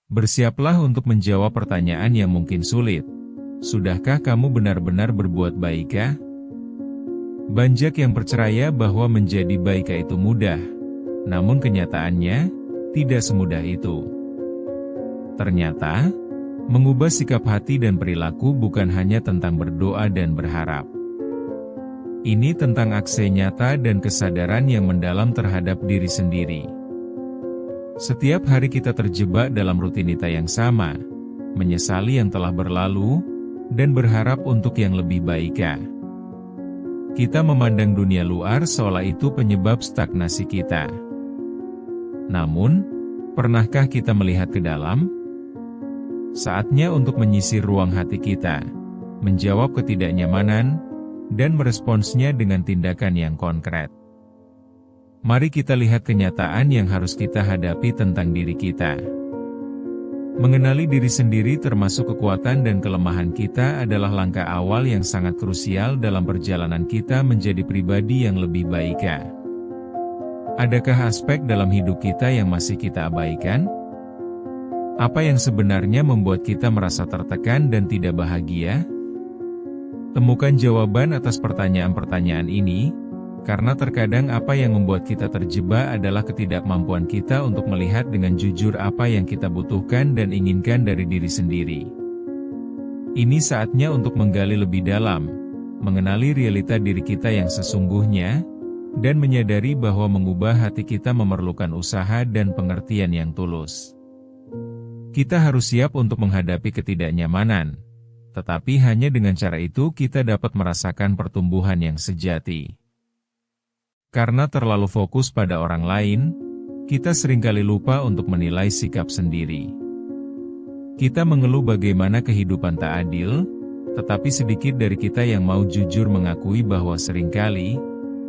Bersiaplah untuk menjawab pertanyaan yang mungkin sulit. Sudahkah kamu benar-benar berbuat baik? Banyak yang percaya bahwa menjadi baik itu mudah. Namun kenyataannya, tidak semudah itu. Ternyata, mengubah sikap hati dan perilaku bukan hanya tentang berdoa dan berharap. Ini tentang aksi nyata dan kesadaran yang mendalam terhadap diri sendiri. Setiap hari kita terjebak dalam rutinitas yang sama, menyesali yang telah berlalu, dan berharap untuk yang lebih baik. Kita memandang dunia luar seolah itu penyebab stagnasi kita. Namun, pernahkah kita melihat ke dalam? Saatnya untuk menyisir ruang hati kita, menjawab ketidaknyamanan, dan meresponsnya dengan tindakan yang konkret. Mari kita lihat kenyataan yang harus kita hadapi tentang diri kita. Mengenali diri sendiri termasuk kekuatan dan kelemahan kita adalah langkah awal yang sangat krusial dalam perjalanan kita menjadi pribadi yang lebih baik. Adakah aspek dalam hidup kita yang masih kita abaikan? Apa yang sebenarnya membuat kita merasa tertekan dan tidak bahagia? Temukan jawaban atas pertanyaan-pertanyaan ini, karena terkadang apa yang membuat kita terjebak adalah ketidakmampuan kita untuk melihat dengan jujur apa yang kita butuhkan dan inginkan dari diri sendiri. Ini saatnya untuk menggali lebih dalam, mengenali realita diri kita yang sesungguhnya, dan menyadari bahwa mengubah hati kita memerlukan usaha dan pengertian yang tulus. Kita harus siap untuk menghadapi ketidaknyamanan, tetapi hanya dengan cara itu kita dapat merasakan pertumbuhan yang sejati. Karena terlalu fokus pada orang lain, kita seringkali lupa untuk menilai sikap sendiri. Kita mengeluh bagaimana kehidupan tak adil, tetapi sedikit dari kita yang mau jujur mengakui bahwa seringkali,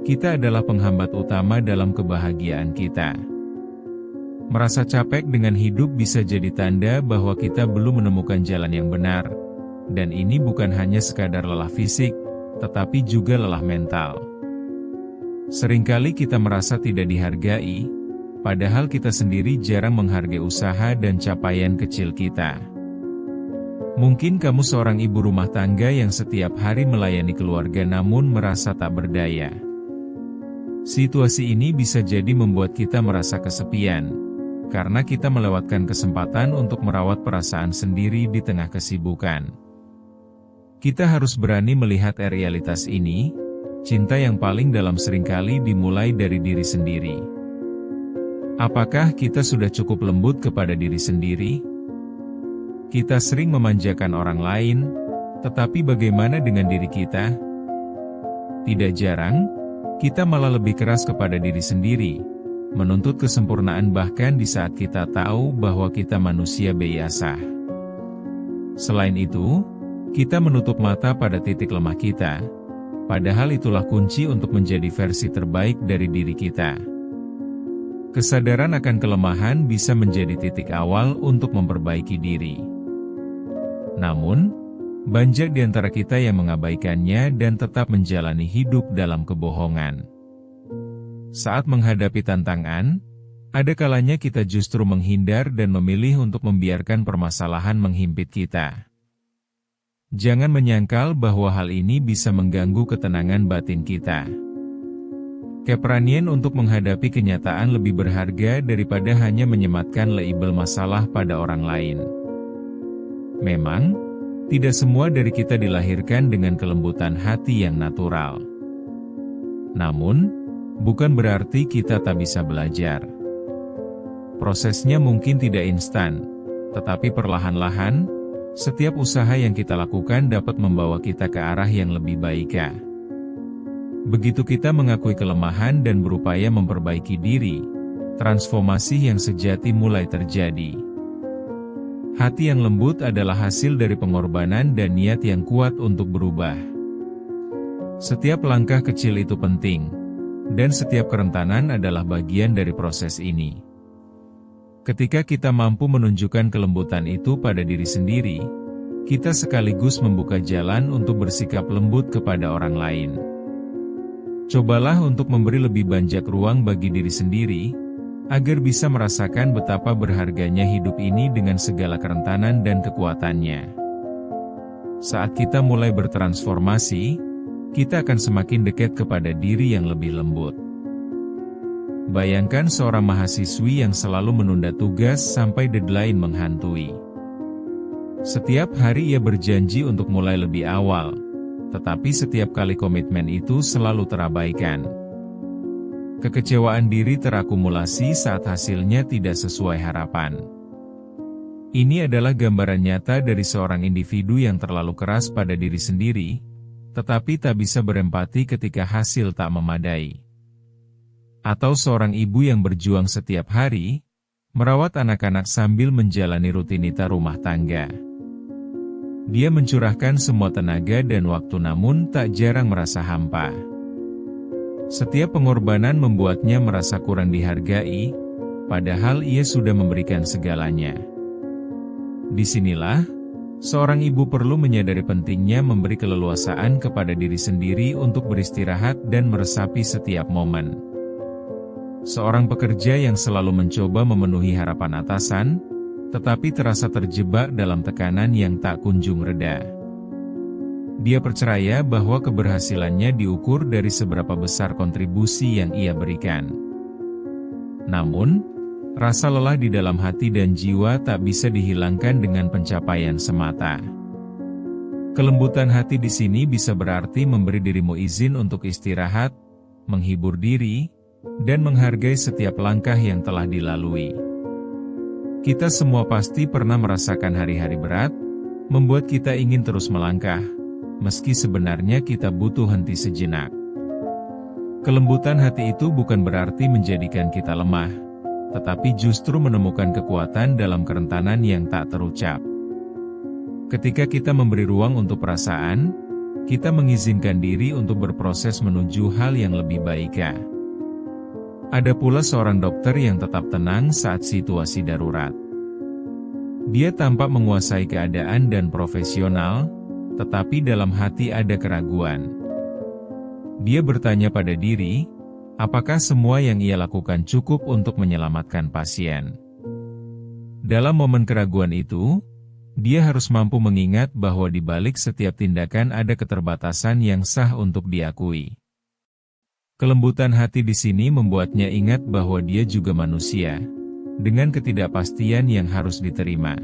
kita adalah penghambat utama dalam kebahagiaan kita. Merasa capek dengan hidup bisa jadi tanda bahwa kita belum menemukan jalan yang benar, dan ini bukan hanya sekadar lelah fisik, tetapi juga lelah mental. Seringkali kita merasa tidak dihargai, padahal kita sendiri jarang menghargai usaha dan capaian kecil kita. Mungkin kamu seorang ibu rumah tangga yang setiap hari melayani keluarga namun merasa tak berdaya. Situasi ini bisa jadi membuat kita merasa kesepian, karena kita melewatkan kesempatan untuk merawat perasaan sendiri di tengah kesibukan. Kita harus berani melihat realitas ini. Cinta yang paling dalam seringkali dimulai dari diri sendiri. Apakah kita sudah cukup lembut kepada diri sendiri? Kita sering memanjakan orang lain, tetapi bagaimana dengan diri kita? Tidak jarang, kita malah lebih keras kepada diri sendiri, menuntut kesempurnaan bahkan di saat kita tahu bahwa kita manusia biasa. Selain itu, kita menutup mata pada titik lemah kita. Padahal itulah kunci untuk menjadi versi terbaik dari diri kita. Kesadaran akan kelemahan bisa menjadi titik awal untuk memperbaiki diri. Namun, banyak di antara kita yang mengabaikannya dan tetap menjalani hidup dalam kebohongan. Saat menghadapi tantangan, ada kalanya kita justru menghindar dan memilih untuk membiarkan permasalahan menghimpit kita. Jangan menyangkal bahwa hal ini bisa mengganggu ketenangan batin kita. Keberanian untuk menghadapi kenyataan lebih berharga daripada hanya menyematkan label masalah pada orang lain. Memang, tidak semua dari kita dilahirkan dengan kelembutan hati yang natural. Namun, bukan berarti kita tak bisa belajar. Prosesnya mungkin tidak instan, tetapi perlahan-lahan, setiap usaha yang kita lakukan dapat membawa kita ke arah yang lebih baik. Begitu kita mengakui kelemahan dan berupaya memperbaiki diri, transformasi yang sejati mulai terjadi. Hati yang lembut adalah hasil dari pengorbanan dan niat yang kuat untuk berubah. Setiap langkah kecil itu penting, dan setiap kerentanan adalah bagian dari proses ini. Ketika kita mampu menunjukkan kelembutan itu pada diri sendiri, kita sekaligus membuka jalan untuk bersikap lembut kepada orang lain. Cobalah untuk memberi lebih banyak ruang bagi diri sendiri, agar bisa merasakan betapa berharganya hidup ini dengan segala kerentanan dan kekuatannya. Saat kita mulai bertransformasi, kita akan semakin dekat kepada diri yang lebih lembut. Bayangkan seorang mahasiswi yang selalu menunda tugas sampai deadline menghantui. Setiap hari ia berjanji untuk mulai lebih awal, tetapi setiap kali komitmen itu selalu terabaikan. Kekecewaan diri terakumulasi saat hasilnya tidak sesuai harapan. Ini adalah gambaran nyata dari seorang individu yang terlalu keras pada diri sendiri, tetapi tak bisa berempati ketika hasil tak memadai. Atau seorang ibu yang berjuang setiap hari, merawat anak-anak sambil menjalani rutinitas rumah tangga. Dia mencurahkan semua tenaga dan waktu namun tak jarang merasa hampa. Setiap pengorbanan membuatnya merasa kurang dihargai, padahal ia sudah memberikan segalanya. Disinilah, seorang ibu perlu menyadari pentingnya memberi keleluasaan kepada diri sendiri untuk beristirahat dan meresapi setiap momen. Seorang pekerja yang selalu mencoba memenuhi harapan atasan, tetapi terasa terjebak dalam tekanan yang tak kunjung reda. Dia percaya bahwa keberhasilannya diukur dari seberapa besar kontribusi yang ia berikan. Namun, rasa lelah di dalam hati dan jiwa tak bisa dihilangkan dengan pencapaian semata. Kelembutan hati di sini bisa berarti memberi dirimu izin untuk istirahat, menghibur diri, dan menghargai setiap langkah yang telah dilalui. Kita semua pasti pernah merasakan hari-hari berat, membuat kita ingin terus melangkah, meski sebenarnya kita butuh henti sejenak. Kelembutan hati itu bukan berarti menjadikan kita lemah, tetapi justru menemukan kekuatan dalam kerentanan yang tak terucap. Ketika kita memberi ruang untuk perasaan, kita mengizinkan diri untuk berproses menuju hal yang lebih baik. Ada pula seorang dokter yang tetap tenang saat situasi darurat. Dia tampak menguasai keadaan dan profesional, tetapi dalam hati ada keraguan. Dia bertanya pada diri, apakah semua yang ia lakukan cukup untuk menyelamatkan pasien? Dalam momen keraguan itu, dia harus mampu mengingat bahwa di balik setiap tindakan ada keterbatasan yang sah untuk diakui. Kelembutan hati di sini membuatnya ingat bahwa dia juga manusia, dengan ketidakpastian yang harus diterima.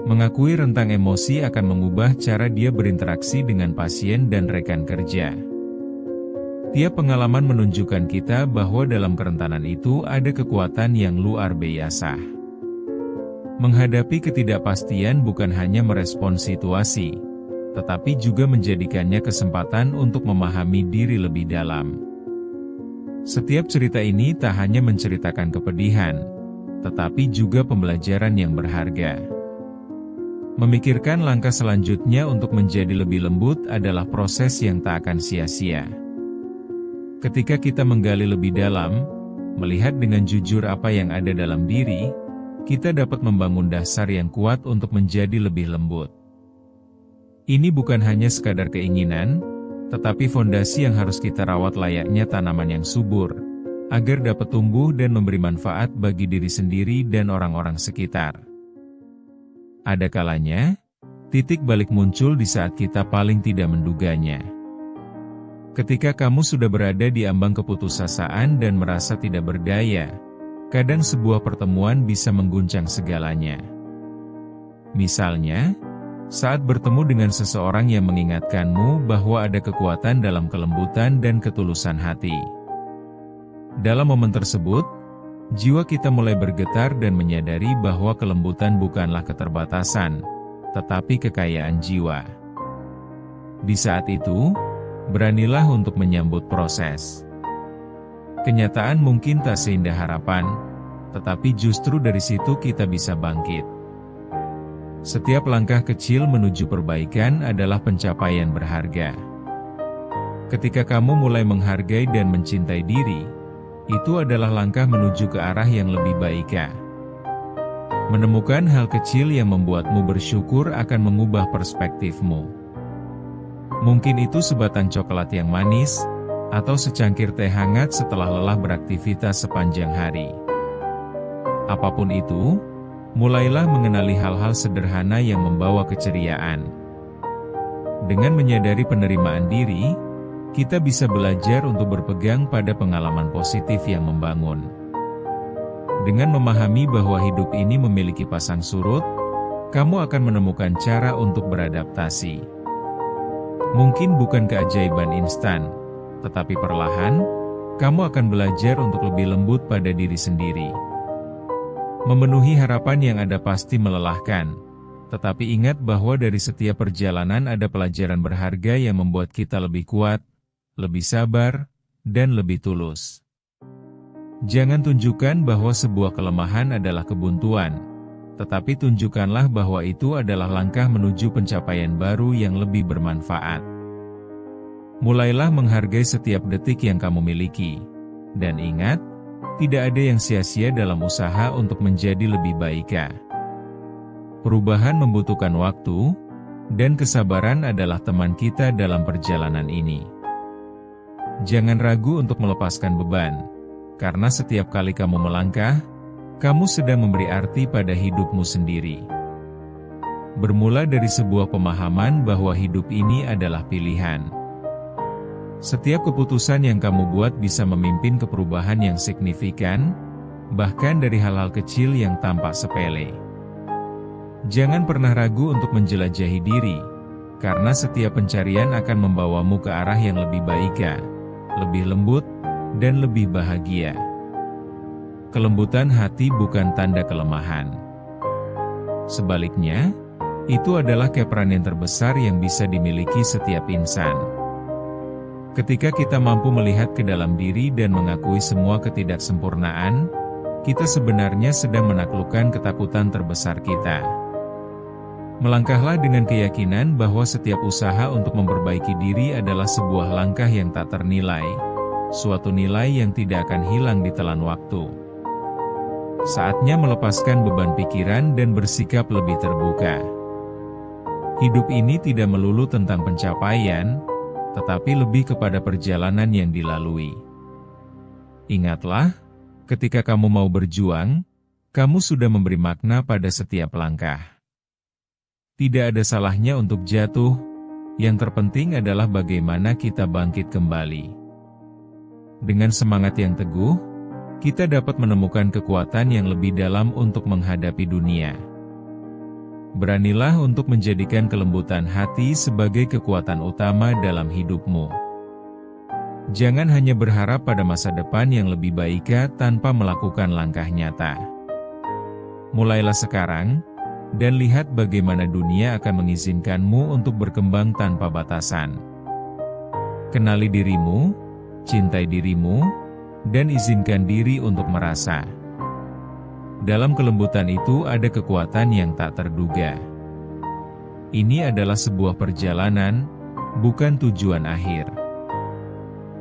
Mengakui rentang emosi akan mengubah cara dia berinteraksi dengan pasien dan rekan kerja. Tiap pengalaman menunjukkan kita bahwa dalam kerentanan itu ada kekuatan yang luar biasa. Menghadapi ketidakpastian bukan hanya merespons situasi, tetapi juga menjadikannya kesempatan untuk memahami diri lebih dalam. Setiap cerita ini tak hanya menceritakan kepedihan, tetapi juga pembelajaran yang berharga. Memikirkan langkah selanjutnya untuk menjadi lebih lembut adalah proses yang tak akan sia-sia. Ketika kita menggali lebih dalam, melihat dengan jujur apa yang ada dalam diri, kita dapat membangun dasar yang kuat untuk menjadi lebih lembut. Ini bukan hanya sekadar keinginan, tetapi fondasi yang harus kita rawat layaknya tanaman yang subur, agar dapat tumbuh dan memberi manfaat bagi diri sendiri dan orang-orang sekitar. Ada kalanya, titik balik muncul di saat kita paling tidak menduganya. Ketika kamu sudah berada di ambang keputusasaan dan merasa tidak berdaya, kadang sebuah pertemuan bisa mengguncang segalanya. Misalnya, saat bertemu dengan seseorang yang mengingatkanmu bahwa ada kekuatan dalam kelembutan dan ketulusan hati. Dalam momen tersebut, jiwa kita mulai bergetar dan menyadari bahwa kelembutan bukanlah keterbatasan, tetapi kekayaan jiwa. Di saat itu, beranilah untuk menyambut proses. Kenyataan mungkin tak seindah harapan, tetapi justru dari situ kita bisa bangkit. Setiap langkah kecil menuju perbaikan adalah pencapaian berharga. Ketika kamu mulai menghargai dan mencintai diri, itu adalah langkah menuju ke arah yang lebih baik. Menemukan hal kecil yang membuatmu bersyukur akan mengubah perspektifmu. Mungkin itu sebatang coklat yang manis, atau secangkir teh hangat setelah lelah beraktivitas sepanjang hari. Apapun itu, mulailah mengenali hal-hal sederhana yang membawa keceriaan. Dengan menyadari penerimaan diri, kita bisa belajar untuk berpegang pada pengalaman positif yang membangun. Dengan memahami bahwa hidup ini memiliki pasang surut, kamu akan menemukan cara untuk beradaptasi. Mungkin bukan keajaiban instan, tetapi perlahan, kamu akan belajar untuk lebih lembut pada diri sendiri. Memenuhi harapan yang ada pasti melelahkan, tetapi ingat bahwa dari setiap perjalanan ada pelajaran berharga yang membuat kita lebih kuat, lebih sabar, dan lebih tulus. Jangan tunjukkan bahwa sebuah kelemahan adalah kebuntuan, tetapi tunjukkanlah bahwa itu adalah langkah menuju pencapaian baru yang lebih bermanfaat. Mulailah menghargai setiap detik yang kamu miliki, dan ingat, tidak ada yang sia-sia dalam usaha untuk menjadi lebih baik. Perubahan membutuhkan waktu, dan kesabaran adalah teman kita dalam perjalanan ini. Jangan ragu untuk melepaskan beban, karena setiap kali kamu melangkah, kamu sedang memberi arti pada hidupmu sendiri. Bermula dari sebuah pemahaman bahwa hidup ini adalah pilihan. Setiap keputusan yang kamu buat bisa memimpin ke perubahan yang signifikan, bahkan dari hal-hal kecil yang tampak sepele. Jangan pernah ragu untuk menjelajahi diri, karena setiap pencarian akan membawamu ke arah yang lebih baik, lebih lembut, dan lebih bahagia. Kelembutan hati bukan tanda kelemahan. Sebaliknya, itu adalah keperanan terbesar yang bisa dimiliki setiap insan. Ketika kita mampu melihat ke dalam diri dan mengakui semua ketidaksempurnaan, kita sebenarnya sedang menaklukkan ketakutan terbesar kita. Melangkahlah dengan keyakinan bahwa setiap usaha untuk memperbaiki diri adalah sebuah langkah yang tak ternilai, suatu nilai yang tidak akan hilang di telan waktu. Saatnya melepaskan beban pikiran dan bersikap lebih terbuka. Hidup ini tidak melulu tentang pencapaian, tetapi lebih kepada perjalanan yang dilalui. Ingatlah, ketika kamu mau berjuang, kamu sudah memberi makna pada setiap langkah. Tidak ada salahnya untuk jatuh, yang terpenting adalah bagaimana kita bangkit kembali. Dengan semangat yang teguh, kita dapat menemukan kekuatan yang lebih dalam untuk menghadapi dunia. Beranilah untuk menjadikan kelembutan hati sebagai kekuatan utama dalam hidupmu. Jangan hanya berharap pada masa depan yang lebih baik tanpa melakukan langkah nyata. Mulailah sekarang, dan lihat bagaimana dunia akan mengizinkanmu untuk berkembang tanpa batasan. Kenali dirimu, cintai dirimu, dan izinkan diri untuk merasa. Dalam kelembutan itu ada kekuatan yang tak terduga. Ini adalah sebuah perjalanan, bukan tujuan akhir.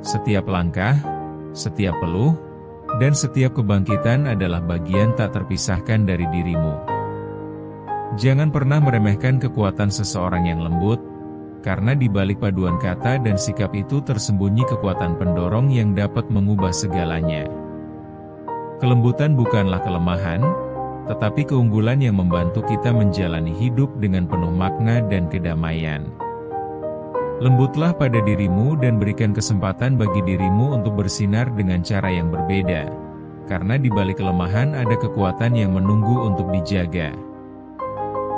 Setiap langkah, setiap peluh, dan setiap kebangkitan adalah bagian tak terpisahkan dari dirimu. Jangan pernah meremehkan kekuatan seseorang yang lembut, karena di balik paduan kata dan sikap itu tersembunyi kekuatan pendorong yang dapat mengubah segalanya. Kelembutan bukanlah kelemahan, tetapi keunggulan yang membantu kita menjalani hidup dengan penuh makna dan kedamaian. Lembutlah pada dirimu dan berikan kesempatan bagi dirimu untuk bersinar dengan cara yang berbeda, karena di balik kelemahan ada kekuatan yang menunggu untuk dijaga.